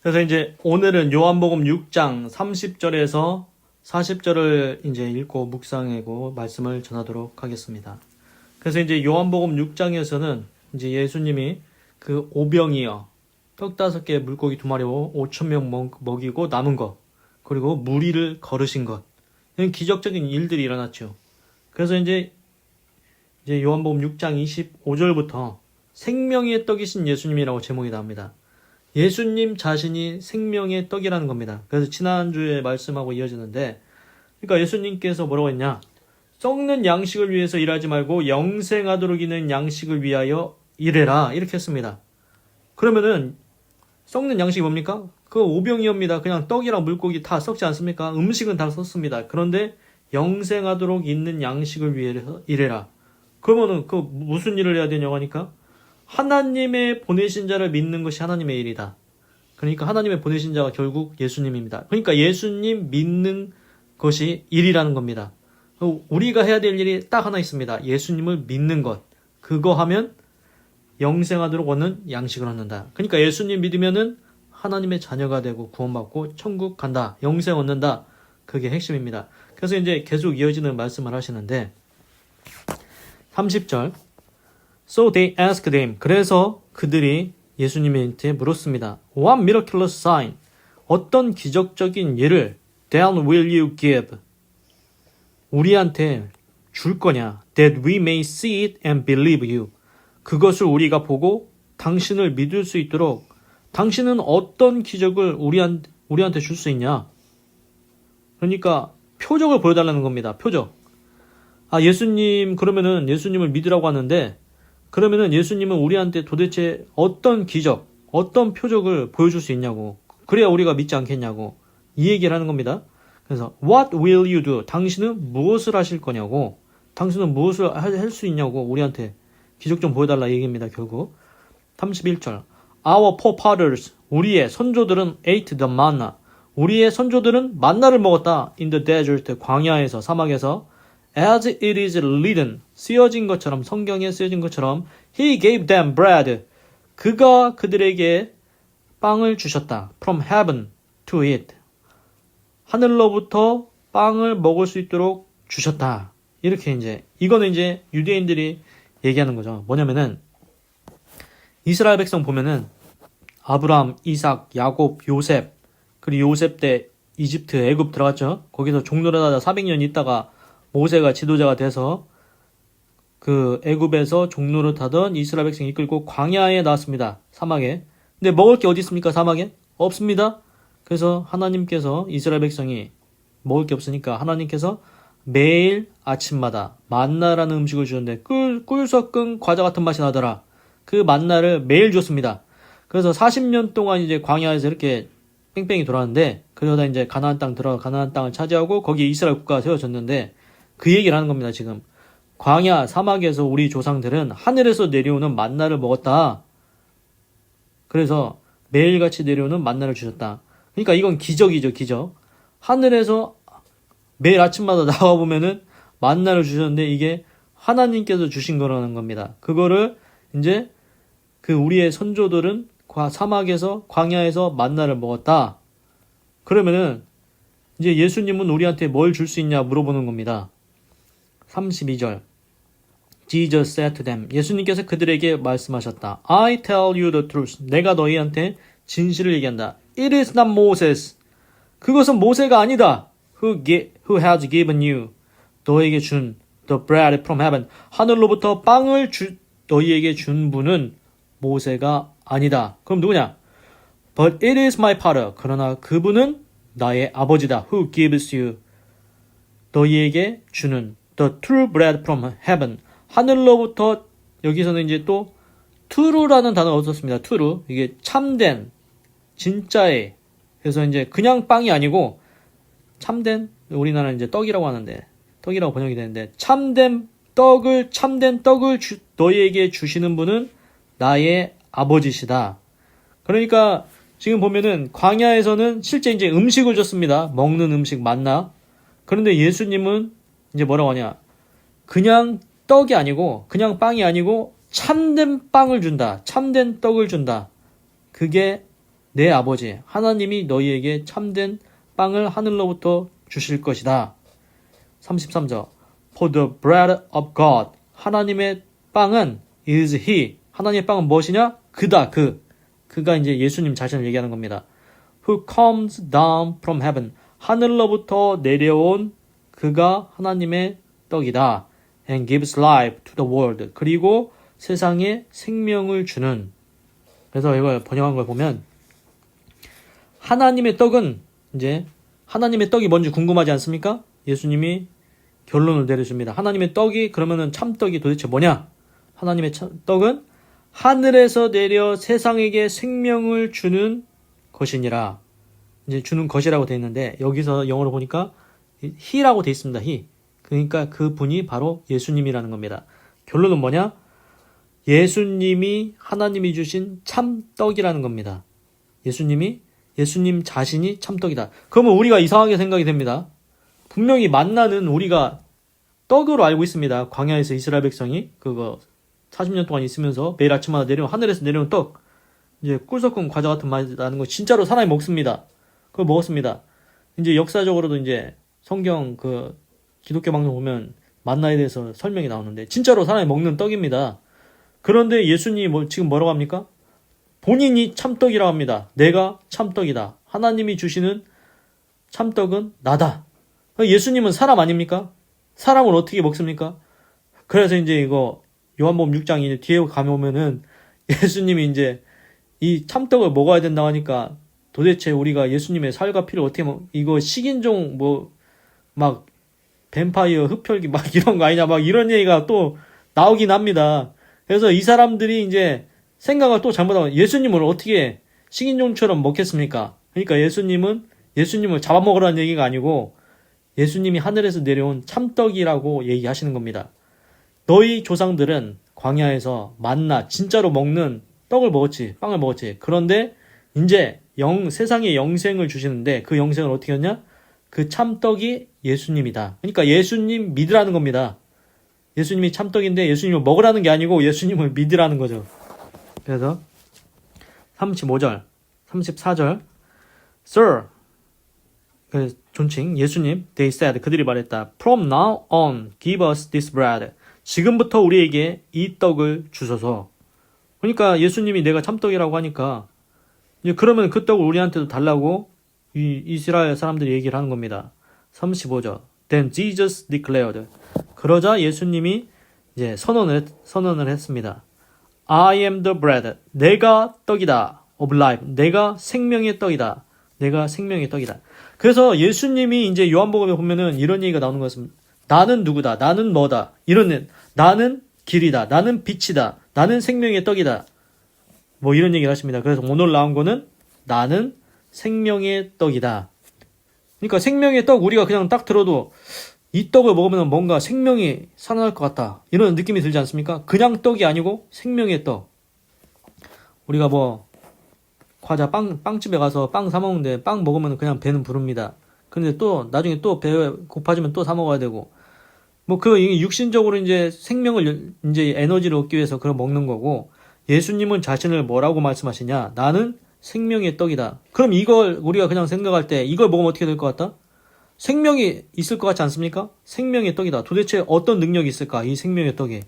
그래서 이제 오늘은 요한복음 6장 30절에서 40절을 이제 읽고 묵상하고 말씀을 전하도록 하겠습니다. 그래서 이제 요한복음 6장에서는 이제 예수님이 그 오병이어 떡 5개 물고기 2마리 5,000명 먹이고 남은 것, 그리고 무리를 거르신 것, 이런 기적적인 일들이 일어났죠. 그래서 이제 요한복음 6장 25절부터 생명의 떡이신 예수님이라고 제목이 나옵니다. 예수님 자신이 생명의 떡이라는 겁니다. 그래서 지난주에 말씀하고 이어지는데, 그러니까 예수님께서 뭐라고 했냐? 썩는 양식을 위해서 일하지 말고 영생하도록 있는 양식을 위하여 일해라. 이렇게 했습니다. 그러면은 썩는 양식이 뭡니까? 그 오병이어입니다. 그냥 떡이랑 물고기 다 썩지 않습니까? 음식은 다 썩습니다. 그런데 영생하도록 있는 양식을 위해서 일해라. 그러면은 그 무슨 일을 해야 되냐고 하니까 하나님의 보내신 자를 믿는 것이 하나님의 일이다. 그러니까 하나님의 보내신 자가 결국 예수님입니다. 그러니까 예수님 믿는 것이 일이라는 겁니다. 우리가 해야 될 일이 딱 하나 있습니다. 예수님을 믿는 것. 그거 하면 영생하도록 얻는 양식을 얻는다. 그러니까 예수님 믿으면은 하나님의 자녀가 되고 구원받고 천국 간다. 영생 얻는다. 그게 핵심입니다. 그래서 이제 계속 이어지는 말씀을 하시는데 30절 So they asked him. 그래서 그들이 예수님한테 물었습니다. What miraculous sign? 어떤 기적적인 예를 Then will you give? 우리한테 줄 거냐? That we may see it and believe you. 그것을 우리가 보고 당신을 믿을 수 있도록 당신은 어떤 기적을 우리한테 줄 수 있냐? 그러니까 표적을 보여달라는 겁니다. 표적. 예수님 그러면은 예수님을 믿으라고 하는데 그러면은 예수님은 우리한테 도대체 어떤 기적, 어떤 표적을 보여줄 수 있냐고. 그래야 우리가 믿지 않겠냐고. 이 얘기를 하는 겁니다. 그래서 What will you do? 당신은 무엇을 하실 거냐고. 당신은 무엇을 할 수 있냐고 우리한테 기적 좀 보여달라 얘기입니다. 결국 31절 Our forefathers, 우리의 선조들은 ate the manna. 우리의 선조들은 만나를 먹었다. In the desert, 광야에서, 사막에서 As it is written, 쓰여진 것처럼, 성경에 쓰여진 것처럼 He gave them bread. 그가 그들에게 빵을 주셨다. From heaven to eat. 하늘로부터 빵을 먹을 수 있도록 주셨다. 이렇게 이거는 유대인들이 얘기하는 거죠. 뭐냐면은 이스라엘 백성 보면은 아브라함, 이삭, 야곱, 요셉, 그리고 요셉 때 이집트, 애굽 들어갔죠. 거기서 종노릇 하다 400년 있다가 모세가 지도자가 돼서 그 애굽에서 종노릇 하던 이스라엘 백성 이끌고 광야에 나왔습니다. 사막에. 근데 먹을 게 어디 있습니까? 사막에? 없습니다. 그래서 하나님께서 이스라엘 백성이 먹을 게 없으니까 하나님께서 매일 아침마다 만나라는 음식을 주는데 꿀 섞은 과자 같은 맛이 나더라. 그 만나를 매일 줬습니다. 그래서 40년 동안 광야에서 이렇게 뺑뺑이 돌았는데 그러다 가나안 땅을 차지하고 거기에 이스라엘 국가가 세워졌는데 그 얘기를 하는 겁니다. 지금 광야 사막에서 우리 조상들은 하늘에서 내려오는 만나를 먹었다. 그래서 매일같이 내려오는 만나를 주셨다. 그러니까 이건 기적이죠. 기적. 하늘에서 매일 아침마다 나와보면은 만나를 주셨는데 이게 하나님께서 주신 거라는 겁니다. 그거를 그 우리의 선조들은 사막에서 광야에서 만나를 먹었다. 그러면은 예수님은 우리한테 뭘 줄 수 있냐 물어보는 겁니다. 32절 Jesus said to them. 예수님께서 그들에게 말씀하셨다. I tell you the truth. 내가 너희한테 진실을 얘기한다. It is not Moses. 그것은 모세가 아니다. Who has given you. 너에게 준 the bread from heaven. 하늘로부터 빵을 너희에게 준 분은 모세가 아니다. 그럼 누구냐? But it is my father. 그러나 그분은 나의 아버지다. Who gives you. 너희에게 주는 the true bread from heaven. 하늘로부터 여기서는 또 true라는 단어가 없었습니다. true. 이게 참된, 진짜의. 그래서 그냥 빵이 아니고 참된, 우리나라는 떡이라고 하는데 떡이라고 번역이 되는데 참된 떡을 너희에게 주시는 분은 나의 아버지시다. 그러니까 지금 보면은 광야에서는 실제 음식을 줬습니다. 먹는 음식 만나. 그런데 예수님은 뭐라고 하냐? 그냥 떡이 아니고 그냥 빵이 아니고 참된 빵을 준다. 참된 떡을 준다. 그게 내 아버지 하나님이 너희에게 참된 빵을 하늘로부터 주실 것이다. 33절 For the bread of God 하나님의 빵은 is He 하나님의 빵은 무엇이냐? 그다 그가 이제 예수님 자신을 얘기하는 겁니다. Who comes down from heaven 하늘로부터 내려온 그가 하나님의 떡이다. And gives life to the world 그리고 세상에 생명을 주는 그래서 이걸 번역한 걸 보면 하나님의 떡은 이제 하나님의 떡이 뭔지 궁금하지 않습니까? 예수님이 결론을 내려줍니다. 하나님의 떡이 그러면은 참떡이 도대체 뭐냐? 하나님의 떡은 하늘에서 내려 세상에게 생명을 주는 것이니라. 이제 주는 것이라고 되어 있는데 여기서 영어로 보니까 he라고 되어 있습니다. he. 그러니까 그 분이 바로 예수님이라는 겁니다. 결론은 뭐냐? 예수님이 하나님이 주신 참떡이라는 겁니다. 예수님 자신이 참떡이다. 그러면 우리가 이상하게 생각이 됩니다. 분명히 만나는 우리가 떡으로 알고 있습니다. 광야에서 이스라엘 백성이 그거 40년 동안 있으면서 매일 아침마다 내려온 하늘에서 내려온 떡 이제 꿀 섞은 과자 같은 맛이 나는 거 진짜로 사람이 먹습니다. 그걸 먹었습니다. 이제 역사적으로도 이제 성경 그 기독교 방송 보면 만나에 대해서 설명이 나오는데 진짜로 사람이 먹는 떡입니다. 그런데 예수님이 지금 뭐라고 합니까? 본인이 참떡이라고 합니다. 내가 참떡이다. 하나님이 주시는 참떡은 나다. 예수님은 사람 아닙니까? 사람을 어떻게 먹습니까? 그래서 이제 이거 요한복음 6장 이제 뒤에 가면은 예수님이 이제 이 참떡을 먹어야 된다고 하니까 도대체 우리가 예수님의 살과 피를 어떻게 이거 식인종 막 뱀파이어 흡혈귀 막 이런 거 아니냐 막 이런 얘기가 또 나오긴 합니다. 그래서 이 사람들이 이제 생각을 또 잘못하면 예수님을 어떻게 식인종처럼 먹겠습니까? 그러니까 예수님을 잡아먹으라는 얘기가 아니고 예수님이 하늘에서 내려온 참떡이라고 얘기하시는 겁니다. 너희 조상들은 광야에서 만나 진짜로 먹는 떡을 먹었지, 빵을 먹었지. 그런데 이제 세상에 영생을 주시는데 그 영생을 어떻게 했냐? 그 참떡이 예수님이다. 그러니까 예수님 믿으라는 겁니다. 예수님이 참떡인데 예수님을 먹으라는 게 아니고 예수님을 믿으라는 거죠. 그래서 35절, 34절 Sir, 존칭 예수님, they said, 그들이 말했다. From now on, give us this bread. 지금부터 우리에게 이 떡을 주소서. 그러니까 예수님이 내가 참떡이라고 하니까 이제 그러면 그 떡을 우리한테도 달라고 이 이스라엘 사람들이 얘기를 하는 겁니다. 35절. Then Jesus declared. 그러자 예수님이 이제 선언을 했습니다. I am the bread. 내가 떡이다. of life. 내가 생명의 떡이다. 내가 생명의 떡이다. 그래서 예수님이 이제 요한복음에 보면은 이런 얘기가 나오는 것은 나는 누구다. 나는 뭐다. 나는 길이다. 나는 빛이다. 나는 생명의 떡이다. 뭐 이런 얘기를 하십니다. 그래서 오늘 나온 거는 나는 생명의 떡이다. 그러니까 생명의 떡 우리가 그냥 딱 들어도 이 떡을 먹으면 뭔가 생명이 살아날 것 같다. 이런 느낌이 들지 않습니까? 그냥 떡이 아니고 생명의 떡. 우리가 과자 빵집에 가서 빵 사 먹는데 빵 먹으면 그냥 배는 부릅니다. 근데 또 나중에 또 배 고파지면 또 사 먹어야 되고 육신적으로 이제 생명을 이제 에너지를 얻기 위해서 그걸 먹는 거고 예수님은 자신을 뭐라고 말씀하시냐? 나는 생명의 떡이다. 그럼 이걸 우리가 그냥 생각할 때 이걸 먹으면 어떻게 될 것 같다? 생명이 있을 것 같지 않습니까? 생명의 떡이다. 도대체 어떤 능력이 있을까? 이 생명의 떡에.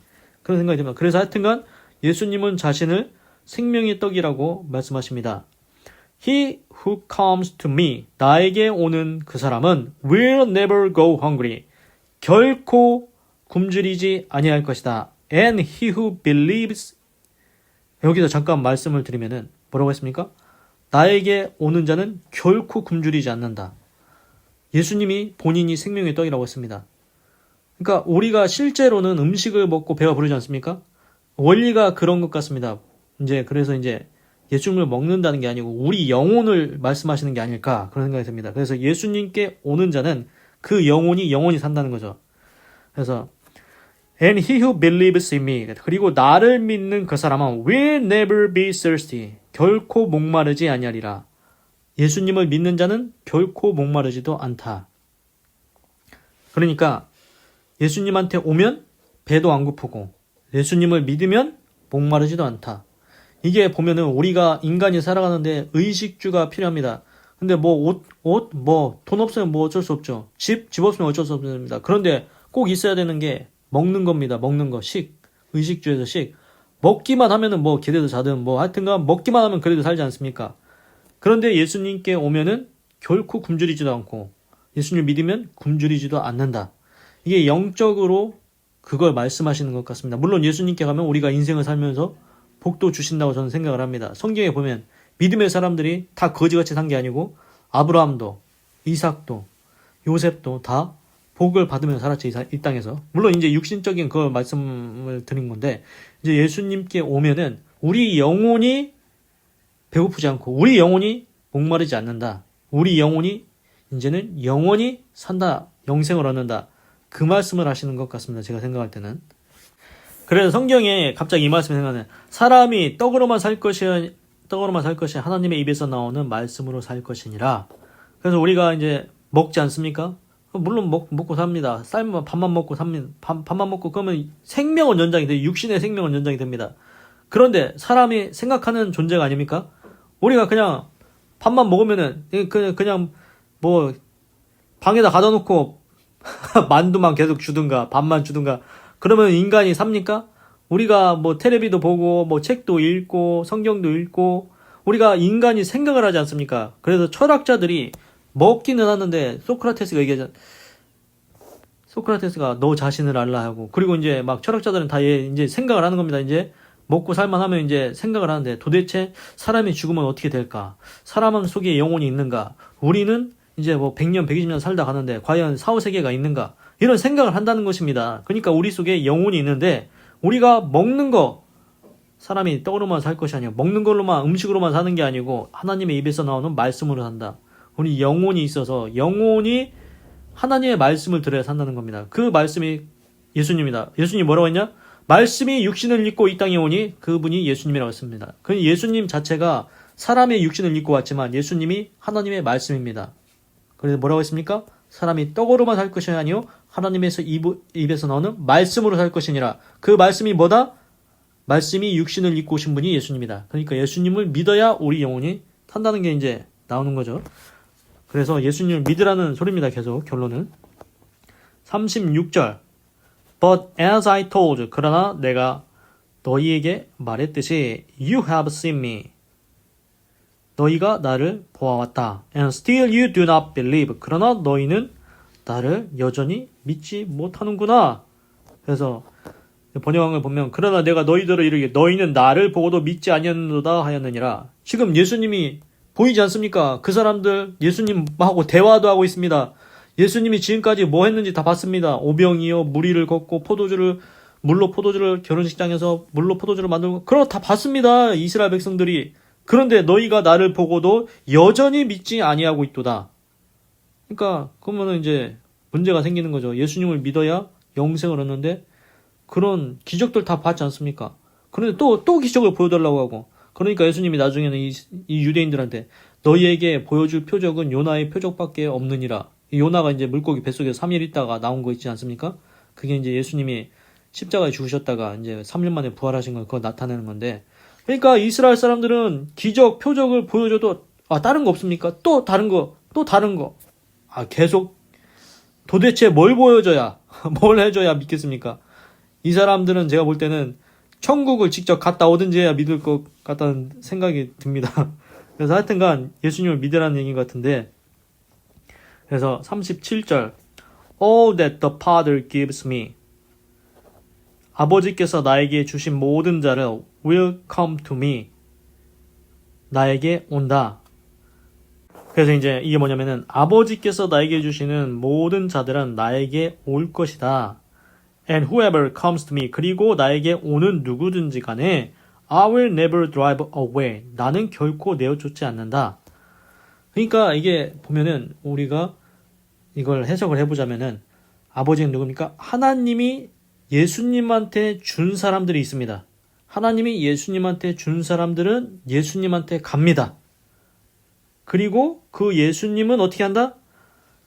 그런 생각이 듭니다. 그래서 하여튼간 예수님은 자신을 생명의 떡이라고 말씀하십니다. He who comes to me, 나에게 오는 그 사람은 will never go hungry. 결코 굶주리지 아니할 것이다. And he who believes, 여기서 잠깐 말씀을 드리면은 뭐라고 했습니까? 나에게 오는 자는 결코 굶주리지 않는다. 예수님이 본인이 생명의 떡이라고 했습니다. 그러니까 우리가 실제로는 음식을 먹고 배가 부르지 않습니까? 원리가 그런 것 같습니다. 그래서 예수님을 먹는다는 게 아니고 우리 영혼을 말씀하시는 게 아닐까 그런 생각이 듭니다. 그래서 예수님께 오는 자는 그 영혼이 산다는 거죠. 그래서 And he who believes in me, 그리고 나를 믿는 그 사람은 will never be thirsty. 결코 목마르지 아니하리라. 예수님을 믿는 자는 결코 목마르지도 않다. 그러니까 예수님한테 오면 배도 안 고프고 예수님을 믿으면 목마르지도 않다. 이게 보면은 우리가 인간이 살아가는데 의식주가 필요합니다. 근데 뭐 뭐 돈 없으면 뭐 어쩔 수 없죠. 집 없으면 어쩔 수 없습니다. 그런데 꼭 있어야 되는 게 먹는 겁니다. 먹는 거, 의식주에서 식. 먹기만 하면은 뭐 기대도 자든 뭐 하여튼간 먹기만 하면 그래도 살지 않습니까? 그런데 예수님께 오면은 결코 굶주리지도 않고 예수님 믿으면 굶주리지도 않는다. 이게 영적으로 그걸 말씀하시는 것 같습니다. 물론 예수님께 가면 우리가 인생을 살면서 복도 주신다고 저는 생각을 합니다. 성경에 보면 믿음의 사람들이 다 거지같이 산 게 아니고 아브라함도 이삭도 요셉도 다 복을 받으면서 살았지 이 땅에서. 물론 이제 육신적인 그걸 말씀을 드린 건데 이제 예수님께 오면은 우리 영혼이 배고프지 않고 우리 영혼이 목마르지 않는다. 우리 영혼이 이제는 영원히 산다. 영생을 얻는다. 그 말씀을 하시는 것 같습니다. 제가 생각할 때는. 그래서 성경에 갑자기 이 말씀이 생각나요. 사람이 떡으로만 살 것이 하나님의 입에서 나오는 말씀으로 살 것이니라. 그래서 우리가 이제 먹지 않습니까? 물론 먹고 삽니다. 쌀만 밥만 먹고 삽니다. 밥만 먹고 그러면 생명은 연장이 돼요. 육신의 생명은 연장이 됩니다. 그런데 사람이 생각하는 존재가 아닙니까? 우리가 그냥 밥만 먹으면은 그냥 뭐 방에다 가둬 놓고 만두만 계속 주든가 밥만 주든가 그러면 인간이 삽니까? 우리가 뭐 텔레비도 보고 뭐 책도 읽고 성경도 읽고 우리가 인간이 생각을 하지 않습니까? 그래서 철학자들이 먹기는 하는데 소크라테스가 너 자신을 알라 하고 그리고 이제 막 철학자들은 다 이제 생각을 하는 겁니다. 이제 먹고 살만 하면 이제 생각을 하는데 도대체 사람이 죽으면 어떻게 될까? 사람 속에 영혼이 있는가? 우리는 이제 뭐 100년, 120년 살다 가는데 과연 사후세계가 있는가? 이런 생각을 한다는 것입니다. 그러니까 우리 속에 영혼이 있는데 우리가 먹는 거 사람이 떡으로만 살 것이 아니고 먹는 걸로만 음식으로만 사는 게 아니고 하나님의 입에서 나오는 말씀으로 산다. 우리 영혼이 있어서 영혼이 하나님의 말씀을 들어야 산다는 겁니다. 그 말씀이 예수님이다. 예수님이 뭐라고 했냐? 말씀이 육신을 입고 이 땅에 오니 그분이 예수님이라고 했습니다. 그 예수님 자체가 사람의 육신을 입고 왔지만 예수님이 하나님의 말씀입니다. 그래서 뭐라고 했습니까? 사람이 떡으로만 살 것이 아니요 하나님에서 입에서 나오는 말씀으로 살 것이니라. 그 말씀이 뭐다? 말씀이 육신을 입고 오신 분이 예수님이다. 그러니까 예수님을 믿어야 우리 영혼이 산다는 게 이제 나오는 거죠. 그래서 예수님을 믿으라는 소리입니다. 계속 결론은 36절 But as I told you, 그러나 내가 너희에게 말했듯이 You have seen me. 너희가 나를 보아왔다. And still you do not believe. 그러나 너희는 나를 여전히 믿지 못하는구나. 그래서 번역을 보면 그러나 내가 너희들을 이르기를 너희는 나를 보고도 믿지 아니하는도다 하였느니라. 지금 예수님이 보이지 않습니까? 그 사람들 예수님하고 대화도 하고 있습니다. 예수님이 지금까지 뭐 했는지 다 봤습니다. 오병이어 무리를 걷고 물로 포도주를 결혼식장에서 물로 포도주를 만들고 그런 거 다 봤습니다. 이스라엘 백성들이. 그런데 너희가 나를 보고도 여전히 믿지 아니하고 있도다. 그러니까 그러면은 이제 문제가 생기는 거죠. 예수님을 믿어야 영생을 얻는데 그런 기적들 다 봤지 않습니까? 그런데 또 기적을 보여달라고 하고 그러니까 예수님이 나중에는 이 유대인들한테 너희에게 보여줄 표적은 요나의 표적밖에 없느니라. 이 요나가 이제 물고기 뱃속에 3일 있다가 나온 거 있지 않습니까? 그게 이제 예수님이 십자가에 죽으셨다가 이제 3일 만에 부활하신 걸 그거 나타내는 건데 그러니까 이스라엘 사람들은 기적, 표적을 보여줘도 다른 거 없습니까? 또 다른 거. 계속 도대체 뭘 보여줘야 뭘 해줘야 믿겠습니까? 이 사람들은 제가 볼 때는 천국을 직접 갔다 오든지 해야 믿을 것 같다는 생각이 듭니다. 그래서 하여튼간 예수님을 믿으라는 얘기인 것 같은데 그래서 37절 All that the Father gives me 아버지께서 나에게 주신 모든 자를 will come to me 나에게 온다. 그래서 이제 이게 뭐냐면은 아버지께서 나에게 주시는 모든 자들은 나에게 올 것이다. And whoever comes to me 그리고 나에게 오는 누구든지 간에 I will never drive away 나는 결코 내어쫓지 않는다. 그러니까 이게 보면은 우리가 이걸 해석을 해보자면은 아버지는 누굽니까? 하나님이 예수님한테 준 사람들이 있습니다. 하나님이 예수님한테 준 사람들은 예수님한테 갑니다. 그리고 그 예수님은 어떻게 한다?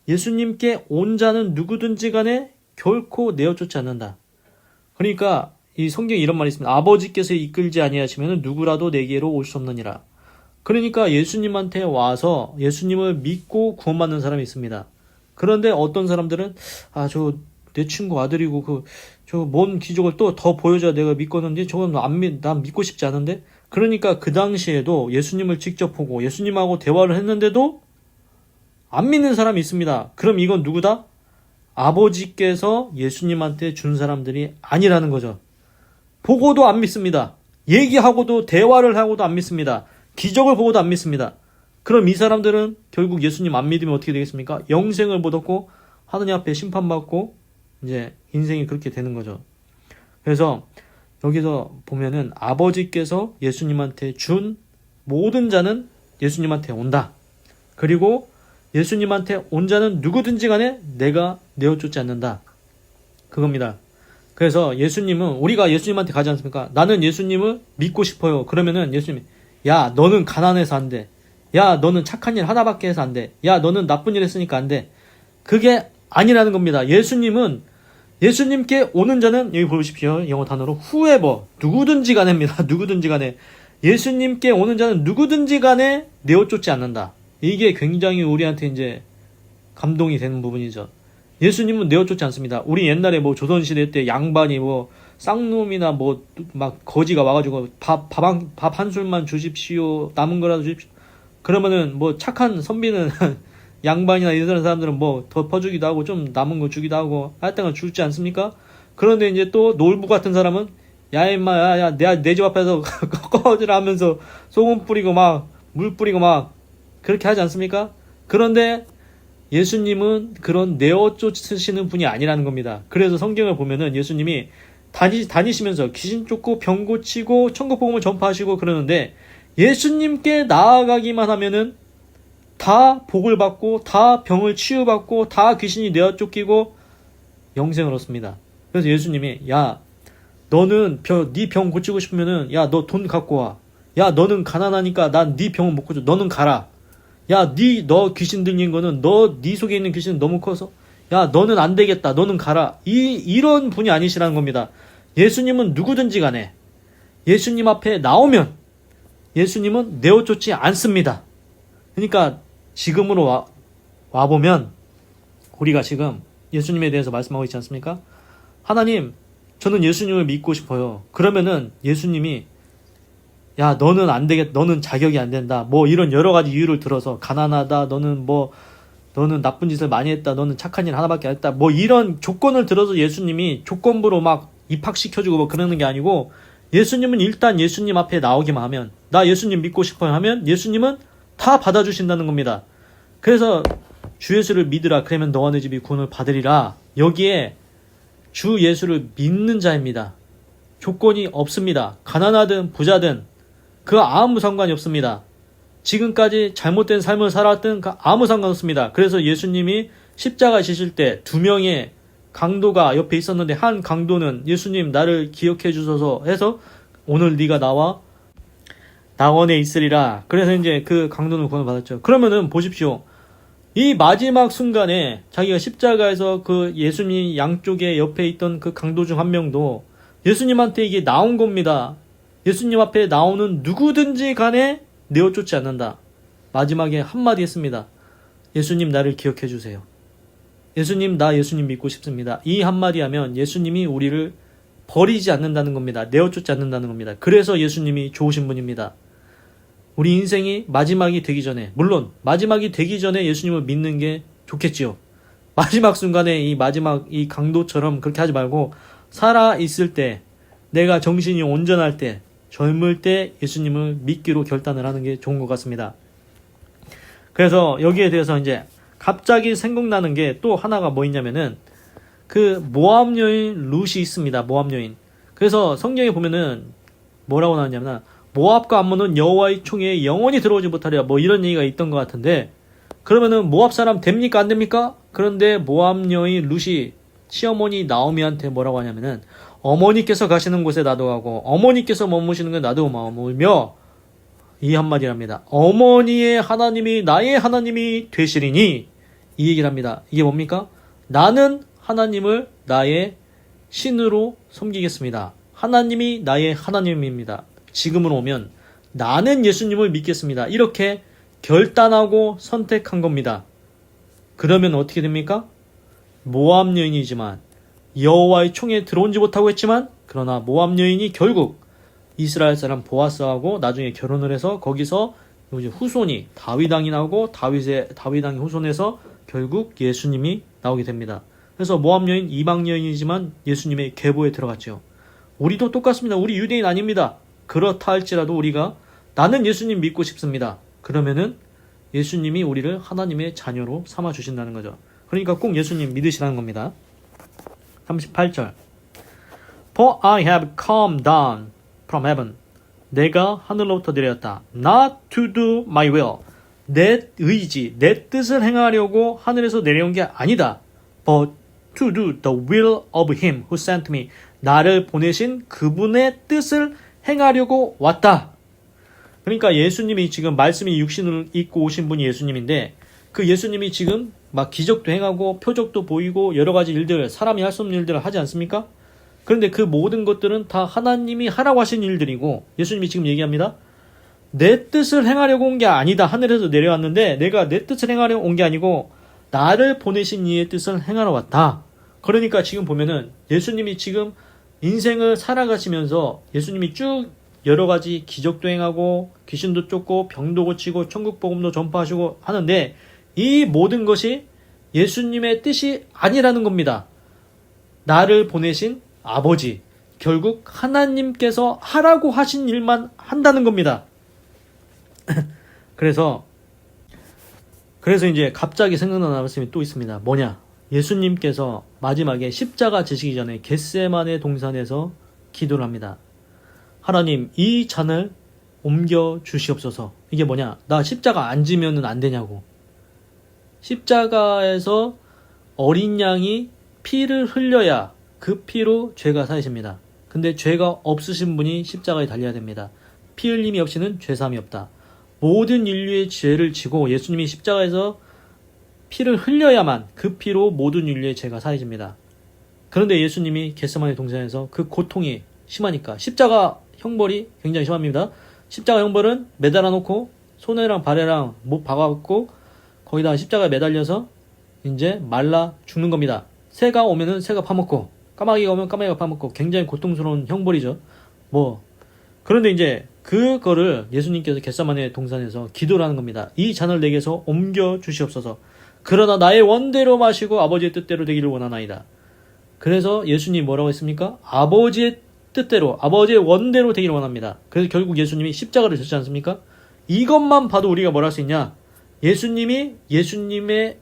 예수님께 온 자는 누구든지 간에 결코 내어쫓지 않는다. 그러니까 이 성경에 이런 말이 있습니다. 아버지께서 이끌지 아니하시면 누구라도 내게로 올 수 없느니라. 그러니까 예수님한테 와서 예수님을 믿고 구원받는 사람이 있습니다. 그런데 어떤 사람들은 저 내 친구 아들이고 저 뭔 기적을 또 더 보여줘야 내가 믿겠는데 저건 난 믿고 싶지 않은데. 그러니까 그 당시에도 예수님을 직접 보고 예수님하고 대화를 했는데도 안 믿는 사람이 있습니다. 그럼 이건 누구다? 아버지께서 예수님한테 준 사람들이 아니라는 거죠. 보고도 안 믿습니다. 얘기하고도 대화를 하고도 안 믿습니다. 기적을 보고도 안 믿습니다. 그럼 이 사람들은 결국 예수님 안 믿으면 어떻게 되겠습니까? 영생을 못 얻고 하느님 앞에 심판받고 이제 인생이 그렇게 되는 거죠. 그래서 여기서 보면은 아버지께서 예수님한테 준 모든 자는 예수님한테 온다. 그리고 예수님한테 온 자는 누구든지 간에 내가 내어쫓지 않는다. 그겁니다. 그래서 예수님은 우리가 예수님한테 가지 않습니까? 나는 예수님을 믿고 싶어요. 그러면은 예수님이 야 너는 가난해서 안 돼. 야 너는 착한 일 하나밖에 해서 안 돼. 야 너는 나쁜 일 했으니까 안 돼. 그게 아니라는 겁니다. 예수님께 오는 자는 여기 보십시오. 영어 단어로 whoever 누구든지 간에입니다. 누구든지 간에 예수님께 오는 자는 누구든지 간에 내어쫓지 않는다. 이게 굉장히 우리한테 이제 감동이 되는 부분이죠. 예수님은 내어쫓지 않습니다. 우리 옛날에 뭐 조선시대 때 양반이 뭐 쌍놈이나 뭐 막 거지가 와가지고 밥 한 술만 주십시오. 남은 거라도 주십시오. 그러면은 뭐 착한 선비는 양반이나 이런 사람들은 뭐 더 퍼주기도 하고 좀 남은 거 주기도 하고 하여튼 줄지 않습니까? 그런데 이제 또 놀부 같은 사람은 야 임마 야 내 집 앞에서 꺼지라 하면서 소금 뿌리고 막 물 뿌리고 막 그렇게 하지 않습니까? 그런데 예수님은 그런 내어쫓으시는 분이 아니라는 겁니다. 그래서 성경을 보면은 예수님이 다니시면서 귀신 쫓고 병 고치고 천국 복음을 전파하시고 그러는데 예수님께 나아가기만 하면은 다 복을 받고 다 병을 치유받고 다 귀신이 내어쫓기고 영생을 얻습니다. 그래서 예수님이 야 너는 네 병 고치고 싶으면은 야 너 돈 갖고 와. 야 너는 가난하니까 난 네 병은 못 고쳐. 너는 가라. 야 너 귀신 들린 거는 네 속에 있는 귀신은 너무 커서 야 너는 안 되겠다. 너는 가라. 이런 분이 아니시라는 겁니다. 예수님은 누구든지 간에 예수님 앞에 나오면 예수님은 내어쫓지 않습니다. 그러니까 지금으로 와보면 우리가 지금 예수님에 대해서 말씀하고 있지 않습니까? 하나님 저는 예수님을 믿고 싶어요. 그러면은 예수님이 야 너는 안 되겠다. 너는 자격이 안 된다. 뭐 이런 여러 가지 이유를 들어서 가난하다. 너는 나쁜 짓을 많이 했다. 너는 착한 일 하나밖에 안 했다. 뭐 이런 조건을 들어서 예수님이 조건부로 막 입학시켜주고 뭐 그러는 게 아니고 예수님은 일단 예수님 앞에 나오기만 하면 나 예수님 믿고 싶어요 하면 예수님은 다 받아주신다는 겁니다. 그래서 주 예수를 믿으라. 그러면 너와 내 집이 구원을 받으리라. 여기에 주 예수를 믿는 자입니다. 조건이 없습니다. 가난하든 부자든 그 아무 상관이 없습니다. 지금까지 잘못된 삶을 살았든 아무 상관없습니다. 그래서 예수님이 십자가 지실 때 2명의 강도가 옆에 있었는데 한 강도는 예수님 나를 기억해 주소서 해서 오늘 네가 나와 낙원에 있으리라. 그래서 이제 그 강도는 구원을 받았죠. 그러면은 보십시오. 이 마지막 순간에 자기가 십자가에서 그 예수님 양쪽에 옆에 있던 그 강도 중 한 명도 예수님한테 이게 나온 겁니다. 예수님 앞에 나오는 누구든지 간에 내어쫓지 않는다. 마지막에 한마디 했습니다. 예수님 나를 기억해 주세요. 예수님 나 예수님 믿고 싶습니다. 이 한마디 하면 예수님이 우리를 버리지 않는다는 겁니다. 내어쫓지 않는다는 겁니다. 그래서 예수님이 좋으신 분입니다. 우리 인생이 마지막이 되기 전에, 물론 마지막이 되기 전에 예수님을 믿는 게 좋겠지요. 마지막 순간에 이 강도처럼 그렇게 하지 말고 살아 있을 때, 내가 정신이 온전할 때, 젊을 때 예수님을 믿기로 결단을 하는 게 좋은 것 같습니다. 그래서 여기에 대해서 이제 갑자기 생각나는 게 또 하나가 뭐 있냐면은 그 모압 여인 룻이 있습니다. 모압 여인. 그래서 성경에 보면은 뭐라고 나왔냐면 모압과 암몬은 여호와의 총에 영원히 들어오지 못하리라. 뭐 이런 얘기가 있던 것 같은데 그러면은 모압 사람 됩니까 안 됩니까? 그런데 모압 여인 룻이 시어머니 나오미한테 뭐라고 하냐면은 어머니께서 가시는 곳에 나도 가고 어머니께서 머무시는 곳에 나도 머물며 이 한마디랍니다. 어머니의 하나님이 나의 하나님이 되시리니 이 얘기를 합니다. 이게 뭡니까? 나는 하나님을 나의 신으로 섬기겠습니다. 하나님이 나의 하나님입니다. 지금으로 오면 나는 예수님을 믿겠습니다. 이렇게 결단하고 선택한 겁니다. 그러면 어떻게 됩니까? 모압 여인이지만 여호와의 총에 들어오지 못하고 했지만 그러나 모압 여인이 결국 이스라엘 사람 보아스하고 나중에 결혼을 해서 거기서 이제 후손이 다윗 왕이 나오고 다윗 왕의 후손에서 결국 예수님이 나오게 됩니다. 그래서 모압 여인 이방 여인이지만 예수님의 계보에 들어갔죠. 우리도 똑같습니다. 우리 유대인 아닙니다. 그렇다 할지라도 우리가 나는 예수님 믿고 싶습니다. 그러면은 예수님이 우리를 하나님의 자녀로 삼아 주신다는 거죠. 그러니까 꼭 예수님 믿으시라는 겁니다. 38절 For I have come down from heaven. 내가 하늘로부터 내렸다. Not to do my will. 내 의지, 내 뜻을 행하려고 하늘에서 내려온 게 아니다. But to do the will of him who sent me. 나를 보내신 그분의 뜻을 행하려고 왔다. 그러니까 예수님이 지금 말씀이 육신을 입고 오신 분이 예수님인데 그 예수님이 지금 막 기적도 행하고 표적도 보이고 여러 가지 일들, 사람이 할 수 없는 일들을 하지 않습니까? 그런데 그 모든 것들은 다 하나님이 하라고 하신 일들이고 예수님이 지금 얘기합니다. 내 뜻을 행하려고 온 게 아니다. 하늘에서 내려왔는데 내가 내 뜻을 행하려고 온 게 아니고 나를 보내신 이의 뜻을 행하러 왔다. 그러니까 지금 보면은 예수님이 지금 인생을 살아가시면서 예수님이 쭉 여러 가지 기적도 행하고 귀신도 쫓고 병도 고치고 천국 복음도 전파하시고 하는데 이 모든 것이 예수님의 뜻이 아니라는 겁니다. 나를 보내신 아버지, 결국 하나님께서 하라고 하신 일만 한다는 겁니다. 그래서 이제 갑자기 생각나는 말씀이 또 있습니다. 뭐냐? 예수님께서 마지막에 십자가 지시기 전에 겟세마네 동산에서 기도를 합니다. 하나님, 이 잔을 옮겨 주시옵소서. 이게 뭐냐? 나 십자가 안 지면은 안 되냐고. 십자가에서 어린 양이 피를 흘려야 그 피로 죄가 사해집니다. 근데 죄가 없으신 분이 십자가에 달려야 됩니다. 피 흘림이 없이는 죄사함이 없다. 모든 인류의 죄를 지고 예수님이 십자가에서 피를 흘려야만 그 피로 모든 인류의 죄가 사해집니다. 그런데 예수님이 겟세마네 동산에서 그 고통이 심하니까 십자가 형벌이 굉장히 심합니다. 십자가 형벌은 매달아 놓고 손에랑 발에랑 못 박아갖고 거기다가 십자가에 매달려서 이제 말라 죽는 겁니다. 새가 오면은 새가 파먹고 까마귀가 오면 까마귀가 파먹고 굉장히 고통스러운 형벌이죠. 그런데 이제 그거를 예수님께서 겟세마네 동산에서 기도를 하는 겁니다. 이 잔을 내게서 옮겨 주시옵소서. 그러나 나의 원대로 마시고 아버지의 뜻대로 되기를 원하나이다. 그래서 예수님이 뭐라고 했습니까? 아버지의 뜻대로, 아버지의 원대로 되기를 원합니다. 그래서 결국 예수님이 십자가를 졌지 않습니까? 이것만 봐도 우리가 뭘 할 수 있냐? 예수님이 예수님의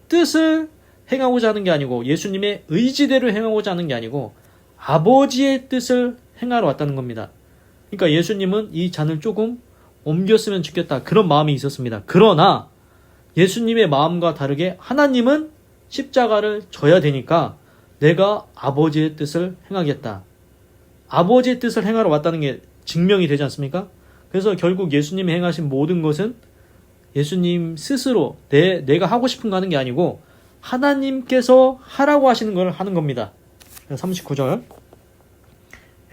뜻을 행하고자 하는 게 아니고 예수님의 의지대로 행하고자 하는 게 아니고 아버지의 뜻을 행하러 왔다는 겁니다. 그러니까 예수님은 이 잔을 조금 옮겼으면 좋겠다. 그런 마음이 있었습니다. 그러나 예수님의 마음과 다르게 하나님은 십자가를 져야 되니까 내가 아버지의 뜻을 행하겠다. 아버지의 뜻을 행하러 왔다는 게 증명이 되지 않습니까? 그래서 결국 예수님이 행하신 모든 것은 예수님 스스로 내가 하고 싶은 거 하는 게 아니고 하나님께서 하라고 하시는 걸 하는 겁니다. 39절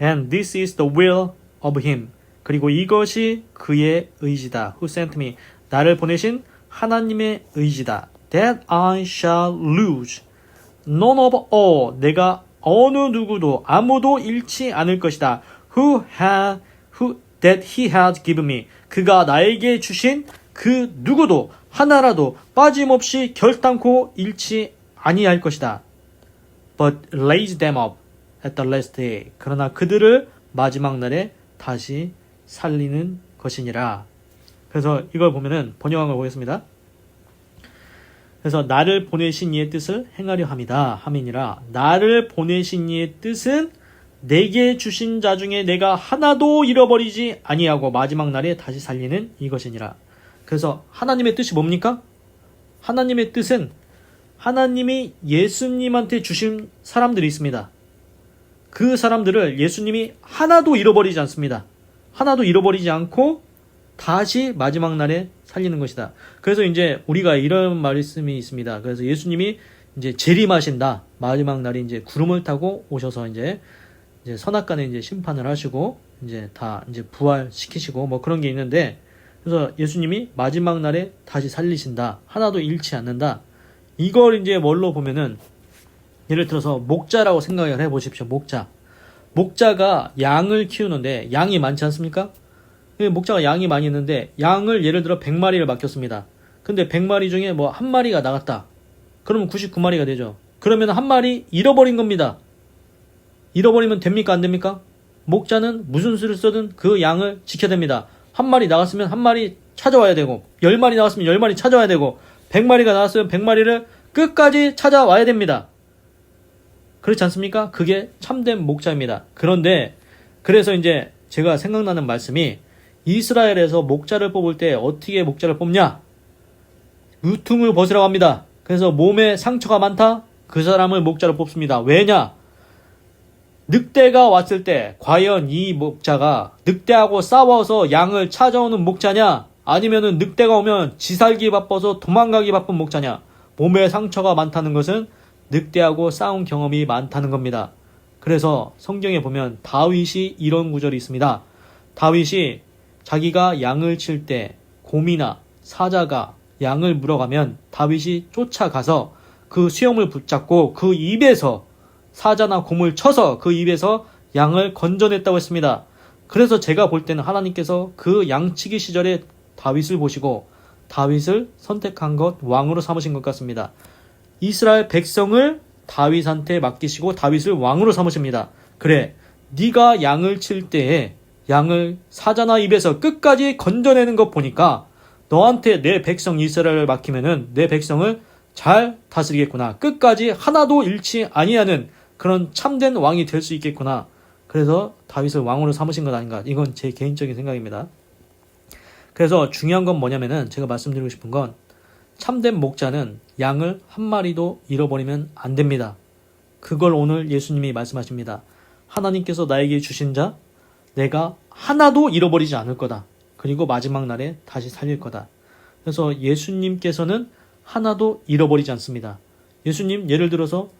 And this is the will of him. 그리고 이것이 그의 의지다. Who sent me. 나를 보내신 하나님의 의지다. That I shall lose none of all. 내가 어느 누구도 아무도 잃지 않을 것이다. That he has given me. 그가 나에게 주신 그 누구도 하나라도 빠짐없이 결단코 잃지 아니할 것이다. But raise them up at the last day. 그러나 그들을 마지막 날에 다시 살리는 것이니라. 그래서 이걸 보면은 번역한 걸 보겠습니다. 그래서 나를 보내신 이의 뜻을 행하려 함이다. 함이니라. 나를 보내신 이의 뜻은 내게 주신 자 중에 내가 하나도 잃어버리지 아니하고 마지막 날에 다시 살리는 이것이니라. 그래서 하나님의 뜻이 뭡니까? 하나님의 뜻은 하나님이 예수님한테 주신 사람들이 있습니다. 그 사람들을 예수님이 하나도 잃어버리지 않습니다. 하나도 잃어버리지 않고 다시 마지막 날에 살리는 것이다. 그래서 이제 우리가 이런 말씀이 있습니다. 그래서 예수님이 이제 재림하신다. 마지막 날에 이제 구름을 타고 오셔서 이제 이제 선악간에 이제 심판을 하시고 이제 다 이제 부활시키시고 뭐 그런 게 있는데, 그래서 예수님이 마지막 날에 다시 살리신다. 하나도 잃지 않는다. 이걸 이제 뭘로 보면은, 예를 들어서 목자라고 생각을 해 보십시오. 목자. 목자가 양을 키우는데 양이 많지 않습니까? 목자가 양이 많이 있는데 양을 예를 들어 100마리를 맡겼습니다. 근데 100마리 중에 뭐 한 마리가 나갔다. 그러면 99마리가 되죠. 그러면 한 마리 잃어버린 겁니다. 잃어버리면 됩니까? 안 됩니까? 목자는 무슨 수를 쓰든 그 양을 지켜야 됩니다. 한 마리 나갔으면 한 마리 찾아와야 되고, 10마리 나갔으면 10마리 찾아와야 되고, 100마리가 나갔으면 100마리를 끝까지 찾아와야 됩니다. 그렇지 않습니까? 그게 참된 목자입니다. 그런데 그래서 이제 제가 생각나는 말씀이, 이스라엘에서 목자를 뽑을 때 어떻게 목자를 뽑냐? 유퉁을 벗으라고 합니다. 그래서 몸에 상처가 많다? 그 사람을 목자로 뽑습니다. 왜냐? 늑대가 왔을 때 과연 이 목자가 늑대하고 싸워서 양을 찾아오는 목자냐? 아니면은 늑대가 오면 지살기 바빠서 도망가기 바쁜 목자냐? 몸에 상처가 많다는 것은 늑대하고 싸운 경험이 많다는 겁니다. 그래서 성경에 보면 다윗이 이런 구절이 있습니다. 다윗이 자기가 양을 칠 때 곰이나 사자가 양을 물어가면 다윗이 쫓아가서 그 수염을 붙잡고 그 입에서, 사자나 곰을 쳐서 그 입에서 양을 건져냈다고 했습니다. 그래서 제가 볼 때는 하나님께서 그 양치기 시절에 다윗을 보시고 다윗을 선택한 것, 왕으로 삼으신 것 같습니다. 이스라엘 백성을 다윗한테 맡기시고 다윗을 왕으로 삼으십니다. 그래, 네가 양을 칠 때에 양을 사자나 입에서 끝까지 건져내는 것 보니까 너한테 내 백성 이스라엘을 맡기면은 내 백성을 잘 다스리겠구나. 끝까지 하나도 잃지 아니하는 그런 참된 왕이 될 수 있겠구나. 그래서 다윗을 왕으로 삼으신 것 아닌가. 이건 제 개인적인 생각입니다. 그래서 중요한 건 뭐냐면은, 제가 말씀드리고 싶은 건, 참된 목자는 양을 한 마리도 잃어버리면 안 됩니다. 그걸 오늘 예수님이 말씀하십니다. 하나님께서 나에게 주신 자, 내가 하나도 잃어버리지 않을 거다. 그리고 마지막 날에 다시 살릴 거다. 그래서 예수님께서는 하나도 잃어버리지 않습니다. 예수님, 예를 들어서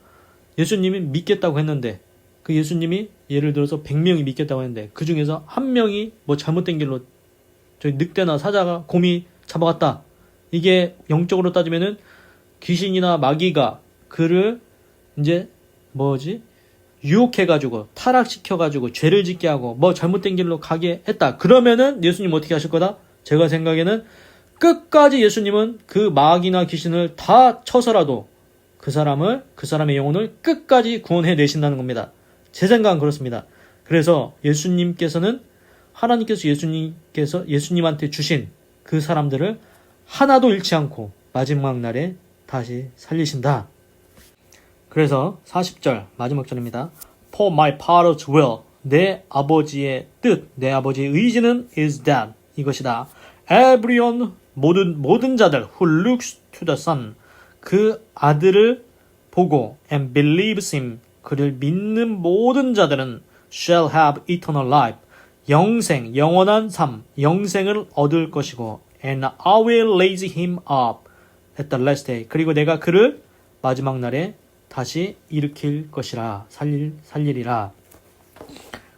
예수님이 믿겠다고 했는데, 그 예수님이 예를 들어서 100명이 믿겠다고 했는데 그 중에서 한 명이 뭐 잘못된 길로 저희 늑대나 사자가, 곰이 잡아갔다. 이게 영적으로 따지면은 귀신이나 마귀가 그를 이제 유혹해가지고 타락시켜가지고 죄를 짓게 하고 뭐 잘못된 길로 가게 했다. 그러면은 예수님 어떻게 하실 거다? 제가 생각에는 끝까지 예수님은 그 마귀나 귀신을 다 쳐서라도 그 사람의 영혼을 끝까지 구원해 내신다는 겁니다. 제 생각은 그렇습니다. 그래서 하나님께서 예수님한테 주신 그 사람들을 하나도 잃지 않고 마지막 날에 다시 살리신다. 그래서 40절 마지막 절입니다. For my father's will, 내 아버지의 뜻, 내 아버지의 의지는 is that, 이것이다. Everyone, 모든 자들 who looks to the son, 그 아들을 보고 and believes him, 그를 믿는 모든 자들은 shall have eternal life, 영원한 삶, 영생을 얻을 것이고 and I will raise him up at the last day, 그리고 내가 그를 마지막 날에 다시 일으킬 것이라, 살리리라.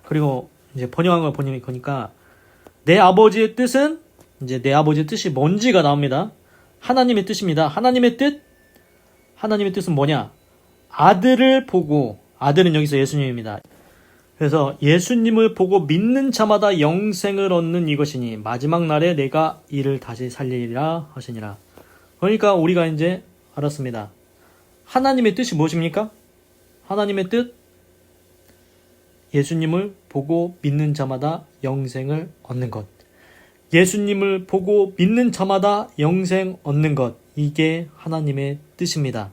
그리고 이제 번역한 걸 보니까 내 아버지의 뜻은, 이제 내 아버지의 뜻이 뭔지가 나옵니다. 하나님의 뜻입니다. 하나님의 뜻은 뭐냐? 아들을 보고, 아들은 여기서 예수님입니다. 그래서 예수님을 보고 믿는 자마다 영생을 얻는 이것이니 마지막 날에 내가 이를 다시 살리리라 하시니라. 그러니까 우리가 이제 알았습니다. 하나님의 뜻이 무엇입니까? 하나님의 뜻, 예수님을 보고 믿는 자마다 영생을 얻는 것. 예수님을 보고 믿는 자마다 영생 얻는 것. 이게 하나님의 뜻입니다.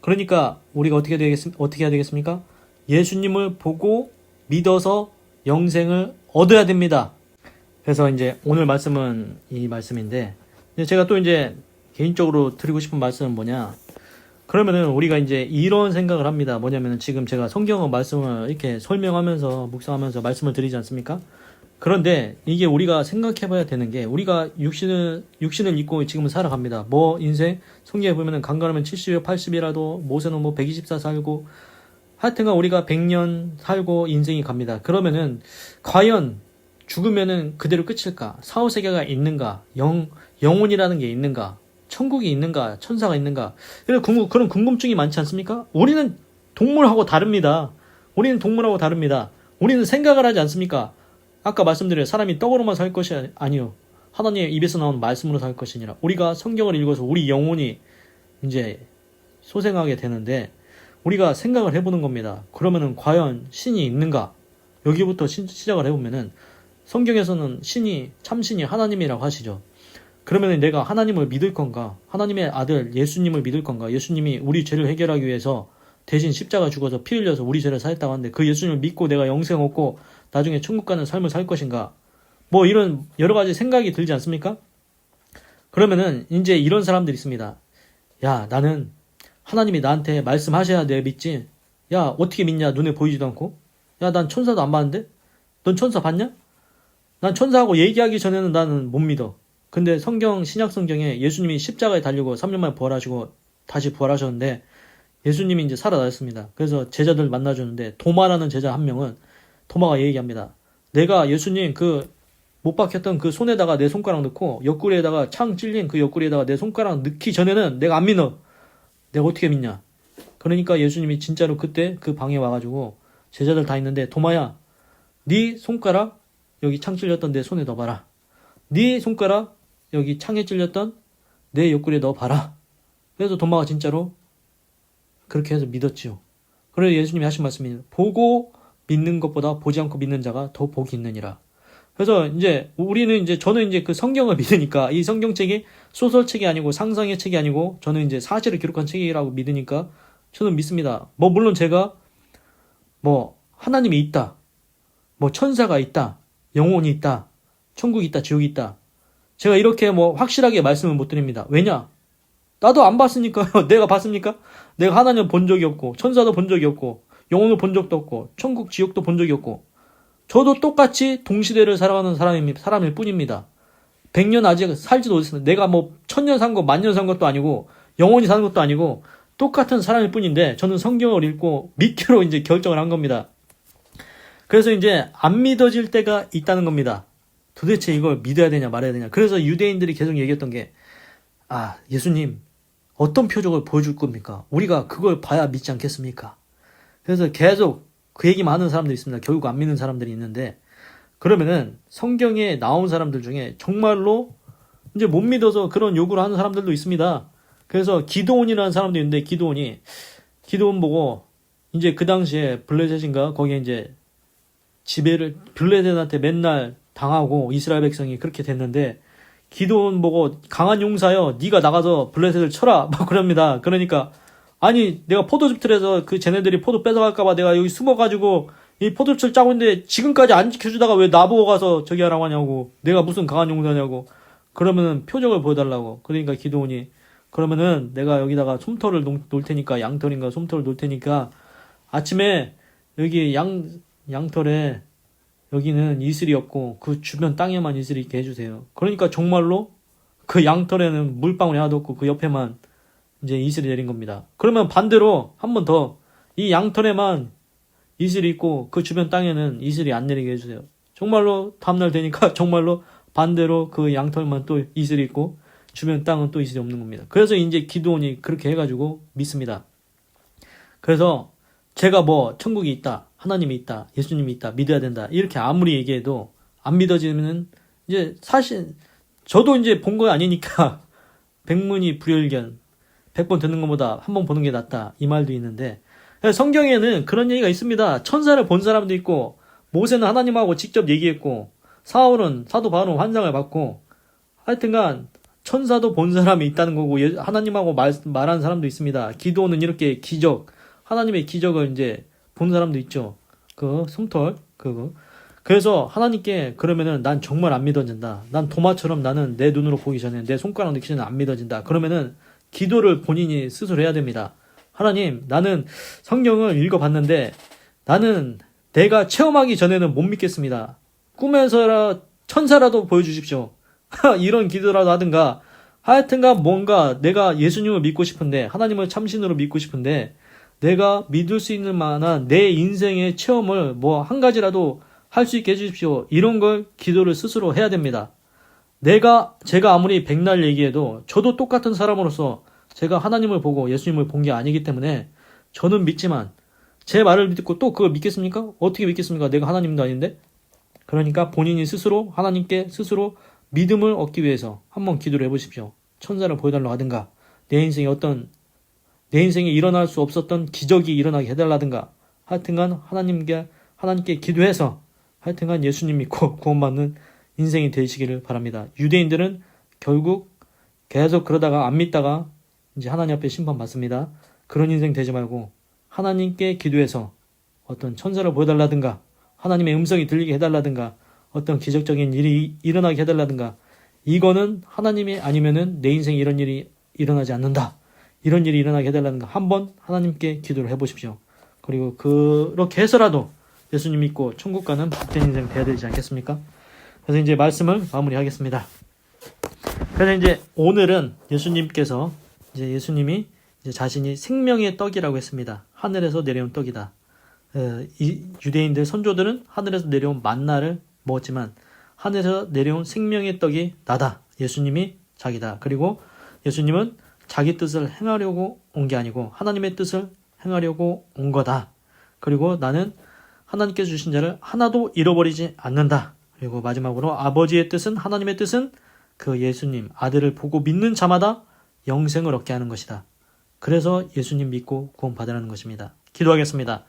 그러니까 우리가 어떻게 해야 되겠습니까? 예수님을 보고 믿어서 영생을 얻어야 됩니다. 그래서 이제 오늘 말씀은 이 말씀인데, 제가 또 이제 개인적으로 드리고 싶은 말씀은 뭐냐? 그러면은 우리가 이제 이런 생각을 합니다. 뭐냐면은 지금 제가 성경의 말씀을 이렇게 설명하면서 묵상하면서 말씀을 드리지 않습니까? 그런데 이게 우리가 생각해봐야 되는 게, 우리가 육신을 입고 지금은 살아갑니다. 인생 성경에 보면은 강건하면 70여 80이라도 모세는 124 살고 하여튼간 우리가 100년 살고 인생이 갑니다. 그러면은 과연 죽으면은 그대로 끝일까? 사후세계가 있는가? 영혼이라는 게 있는가? 천국이 있는가? 천사가 있는가? 그런 궁금증이 많지 않습니까? 우리는 동물하고 다릅니다. 우리는 동물하고 다릅니다. 우리는 생각을 하지 않습니까? 아까 말씀드린 사람이 떡으로만 살 것이 아니요. 하나님의 입에서 나오는 말씀으로 살 것이 아니라 우리가 성경을 읽어서 우리 영혼이 이제 소생하게 되는데 우리가 생각을 해보는 겁니다. 그러면은 과연 신이 있는가? 여기부터 시작을 해보면은 성경에서는 신이 참신이 하나님이라고 하시죠. 그러면은 내가 하나님을 믿을 건가? 하나님의 아들 예수님을 믿을 건가? 예수님이 우리 죄를 해결하기 위해서 대신 십자가 죽어서 피 흘려서 우리 죄를 사했다고 하는데 그 예수님을 믿고 내가 영생 얻고 나중에 천국 가는 삶을 살 것인가? 뭐 이런 여러 가지 생각이 들지 않습니까? 그러면은 이제 이런 사람들이 있습니다. 야, 나는 하나님이 나한테 말씀하셔야 내 믿지. 야, 어떻게 믿냐? 눈에 보이지도 않고. 야, 난 천사도 안 봤는데? 넌 천사 봤냐? 난 천사하고 얘기하기 전에는 나는 못 믿어. 근데 신약 성경에 예수님이 십자가에 달리고 3년 만에 부활하시고 다시 부활하셨는데 예수님이 이제 살아나셨습니다. 그래서 제자들 만나주는데 도마라는 제자 한 명은 도마가 얘기합니다. 내가 예수님 못 박혔던 그 손에다가 내 손가락 넣고 옆구리에다가 창 찔린 그 옆구리에다가 내 손가락 넣기 전에는 내가 안 믿어. 내가 어떻게 믿냐? 그러니까 예수님이 진짜로 그때 그 방에 와가지고 제자들 다 있는데 도마야, 네 손가락 여기 창 찔렸던 내 손에 넣어봐라. 네 손가락 여기 창에 찔렸던 내 옆구리에 넣어봐라. 그래서 도마가 진짜로 그렇게 해서 믿었지요. 그래서 예수님이 하신 말씀이 보고 믿는 것보다 보지 않고 믿는 자가 더 복이 있느니라. 그래서 이제 저는 이제 그 성경을 믿으니까 이 성경책이 소설책이 아니고 상상의 책이 아니고 저는 이제 사실을 기록한 책이라고 믿으니까 저는 믿습니다. 물론 제가 하나님이 있다. 천사가 있다. 영혼이 있다. 천국이 있다. 지옥이 있다. 제가 이렇게 확실하게 말씀을 못 드립니다. 왜냐? 나도 안 봤으니까요. 내가 봤습니까? 내가 하나님 본 적이 없고 천사도 본 적이 없고 영혼을 본 적도 없고 천국 지옥도 본 적이 없고 저도 똑같이 동시대를 살아가는 사람일 뿐입니다. 100년 아직 살지도 못했습니다. 내가 1000년 산 거, 10,000년 산 것도 아니고 영원히 사는 것도 아니고 똑같은 사람일 뿐인데 저는 성경을 읽고 믿기로 이제 결정을 한 겁니다. 그래서 이제 안 믿어질 때가 있다는 겁니다. 도대체 이걸 믿어야 되냐 말아야 되냐. 그래서 유대인들이 계속 얘기했던 게 예수님 어떤 표적을 보여줄 겁니까? 우리가 그걸 봐야 믿지 않겠습니까? 그래서 계속 그 얘기만 하는 사람들이 있습니다. 결국 안 믿는 사람들이 있는데 그러면은 성경에 나온 사람들 중에 정말로 이제 못 믿어서 그런 요구를 하는 사람들도 있습니다. 그래서 기드온이라는 사람도 있는데 기드온 보고 이제 그 당시에 블레셋인가 거기에 이제 지배를 블레셋한테 맨날 당하고 이스라엘 백성이 그렇게 됐는데 기드온 보고 강한 용사여 네가 나가서 블레셋을 쳐라 막 그럽니다. 그러니까 아니 내가 포도즙 틀에서 쟤네들이 포도 뺏어갈까봐 내가 여기 숨어가지고 이 포도즙 짜고 있는데 지금까지 안 지켜주다가 왜 나보고 가서 저기 하라고 하냐고. 내가 무슨 강한 용사냐고. 그러면은 표적을 보여달라고. 그러니까 기드온이 그러면은 내가 여기다가 솜털을 놓을 테니까 양털인가 솜털을 놓을 테니까 아침에 여기 양털에 여기는 이슬이 없고 그 주변 땅에만 이슬이 있게 해주세요. 그러니까 정말로 그 양털에는 물방울이 하나도 없고 그 옆에만 이제 이슬이 내린 겁니다. 그러면 반대로 한 번 더 이 양털에만 이슬이 있고 그 주변 땅에는 이슬이 안 내리게 해주세요. 정말로 다음날 되니까 정말로 반대로 그 양털만 또 이슬이 있고 주변 땅은 또 이슬이 없는 겁니다. 그래서 이제 기드온이 그렇게 해가지고 믿습니다. 그래서 제가 천국이 있다, 하나님이 있다, 예수님이 있다, 믿어야 된다 이렇게 아무리 얘기해도 안 믿어지면은 이제 사실 저도 이제 본 거 아니니까 백문이 불여일견 100번 듣는 것보다 한 번 보는 게 낫다 이 말도 있는데 성경에는 그런 얘기가 있습니다. 천사를 본 사람도 있고 모세는 하나님하고 직접 얘기했고 사도 바울은 환상을 봤고 하여튼간 천사도 본 사람이 있다는 거고 하나님하고 말하는 사람도 있습니다. 기도는 이렇게 하나님의 기적을 이제 본 사람도 있죠. 그 솜털 그거. 그래서 하나님께 그러면은 난 정말 안 믿어진다. 난 도마처럼 나는 내 눈으로 보기 전에 내 손가락 넣기 전에 안 믿어진다. 그러면은 기도를 본인이 스스로 해야 됩니다. 하나님, 나는 성경을 읽어봤는데 나는 내가 체험하기 전에는 못 믿겠습니다. 꿈에서라 천사라도 보여주십시오. 이런 기도라도 하든가 하여튼간 뭔가 내가 예수님을 믿고 싶은데 하나님을 참신으로 믿고 싶은데 내가 믿을 수 있는 만한 내 인생의 체험을 뭐 한 가지라도 할 수 있게 해주십시오. 이런 걸 기도를 스스로 해야 됩니다. 제가 아무리 백날 얘기해도 저도 똑같은 사람으로서 제가 하나님을 보고 예수님을 본 게 아니기 때문에 저는 믿지만 제 말을 믿고 또 그걸 믿겠습니까? 어떻게 믿겠습니까? 내가 하나님도 아닌데? 그러니까 본인이 스스로 하나님께 스스로 믿음을 얻기 위해서 한번 기도를 해보십시오. 천사를 보여달라고 하든가 내 인생에 일어날 수 없었던 기적이 일어나게 해달라든가 하여튼간 하나님께 기도해서 하여튼간 예수님 믿고 구원받는 인생이 되시기를 바랍니다. 유대인들은 결국 계속 그러다가 안 믿다가 이제 하나님 앞에 심판받습니다. 그런 인생 되지 말고 하나님께 기도해서 어떤 천사를 보여달라든가 하나님의 음성이 들리게 해달라든가 어떤 기적적인 일이 일어나게 해달라든가 이거는 하나님이 아니면은 내 인생에 이런 일이 일어나지 않는다. 이런 일이 일어나게 해달라든가 한번 하나님께 기도를 해보십시오. 그리고 그렇게 해서라도 예수님 믿고 천국 가는 복된 인생 돼야 되지 않겠습니까? 그래서 이제 말씀을 마무리하겠습니다. 그래서 이제 오늘은 예수님이 이제 자신이 생명의 떡이라고 했습니다. 하늘에서 내려온 떡이다. 이 유대인들 선조들은 하늘에서 내려온 만나를 먹었지만 하늘에서 내려온 생명의 떡이 나다. 예수님이 자기다. 그리고 예수님은 자기 뜻을 행하려고 온 게 아니고 하나님의 뜻을 행하려고 온 거다. 그리고 나는 하나님께서 주신 자를 하나도 잃어버리지 않는다. 그리고 마지막으로 아버지의 뜻은 하나님의 뜻은 그 예수님 아들을 보고 믿는 자마다 영생을 얻게 하는 것이다. 그래서 예수님 믿고 구원받으라는 것입니다. 기도하겠습니다.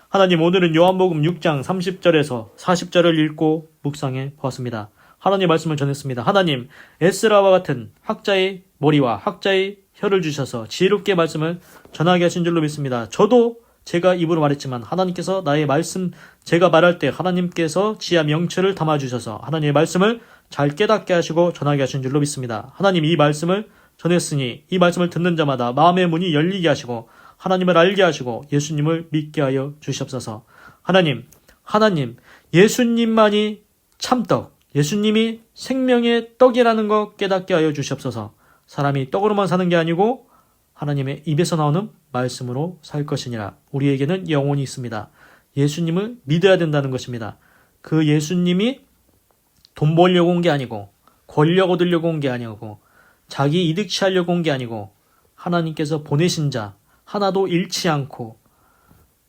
하나님 오늘은 요한복음 6장 30절에서 40절을 읽고 묵상해 보았습니다. 하나님의 말씀을 전했습니다. 하나님 에스라와 같은 학자의 머리와 학자의 혀를 주셔서 지혜롭게 말씀을 전하게 하신 줄로 믿습니다. 저도 제가 입으로 말했지만 하나님께서 나의 말씀 제가 말할 때 하나님께서 지혜와 명철을 담아주셔서 하나님의 말씀을 잘 깨닫게 하시고 전하게 하신 줄로 믿습니다. 하나님 이 말씀을 전했으니 이 말씀을 듣는 자마다 마음의 문이 열리게 하시고 하나님을 알게 하시고 예수님을 믿게 하여 주시옵소서. 하나님 예수님만이 참떡 예수님이 생명의 떡이라는 것 깨닫게 하여 주시옵소서. 사람이 떡으로만 사는 게 아니고 하나님의 입에서 나오는 말씀으로 살 것이니라. 우리에게는 영혼이 있습니다. 예수님을 믿어야 된다는 것입니다. 그 예수님이 돈 벌려고 온 게 아니고 권력 얻으려고 온 게 아니고 자기 이득 취하려고 온 게 아니고 하나님께서 보내신 자 하나도 잃지 않고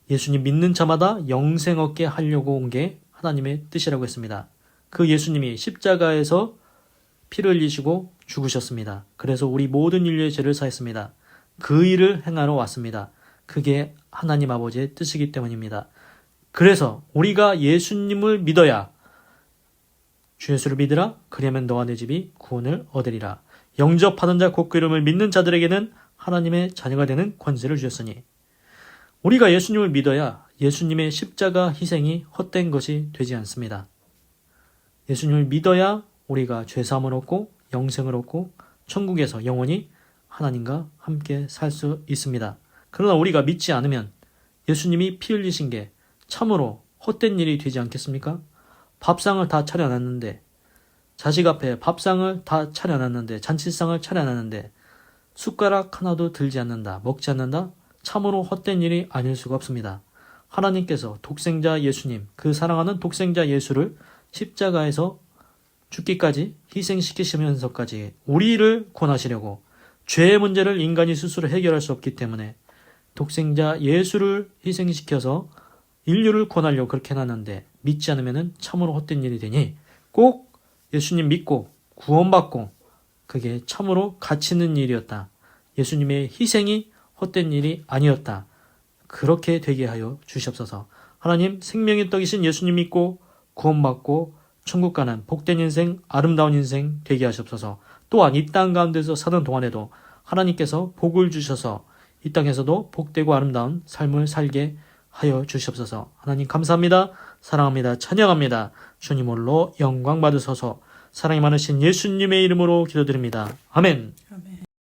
예수님 믿는 자마다 영생 얻게 하려고 온 게 하나님의 뜻이라고 했습니다. 그 예수님이 십자가에서 피를 흘리시고 죽으셨습니다. 그래서 우리 모든 인류의 죄를 사했습니다. 그 일을 행하러 왔습니다. 그게 하나님 아버지의 뜻이기 때문입니다. 그래서 우리가 예수님을 믿어야 주 예수를 믿으라 그리하면 너와 내 집이 구원을 얻으리라. 영접하는 자 곧 그 이름을 믿는 자들에게는 하나님의 자녀가 되는 권세를 주셨으니 우리가 예수님을 믿어야 예수님의 십자가 희생이 헛된 것이 되지 않습니다. 예수님을 믿어야 우리가 죄사함을 얻고 영생을 얻고 천국에서 영원히 하나님과 함께 살 수 있습니다. 그러나 우리가 믿지 않으면 예수님이 피 흘리신 게 참으로 헛된 일이 되지 않겠습니까? 밥상을 다 차려놨는데 자식 앞에 밥상을 다 차려놨는데 잔치상을 차려놨는데 숟가락 하나도 들지 않는다, 먹지 않는다? 참으로 헛된 일이 아닐 수가 없습니다. 하나님께서 독생자 예수님, 그 사랑하는 독생자 예수를 십자가에서 죽기까지 희생시키시면서까지 우리를 구원하시려고 죄의 문제를 인간이 스스로 해결할 수 없기 때문에 독생자 예수를 희생시켜서 인류를 구원하려고 그렇게 해놨는데 믿지 않으면 참으로 헛된 일이 되니 꼭 예수님 믿고 구원받고 그게 참으로 가치 있는 일이었다. 예수님의 희생이 헛된 일이 아니었다. 그렇게 되게 하여 주시옵소서. 하나님 생명의 떡이신 예수님 믿고 구원받고 천국 가는 복된 인생, 아름다운 인생 되게 하시옵소서. 또한 이 땅 가운데서 사는 동안에도 하나님께서 복을 주셔서 이 땅에서도 복되고 아름다운 삶을 살게 하여 주시옵소서. 하나님 감사합니다. 사랑합니다. 찬양합니다. 주님 홀로 영광 받으소서. 사랑이 많으신 예수님의 이름으로 기도드립니다. 아멘. 아멘.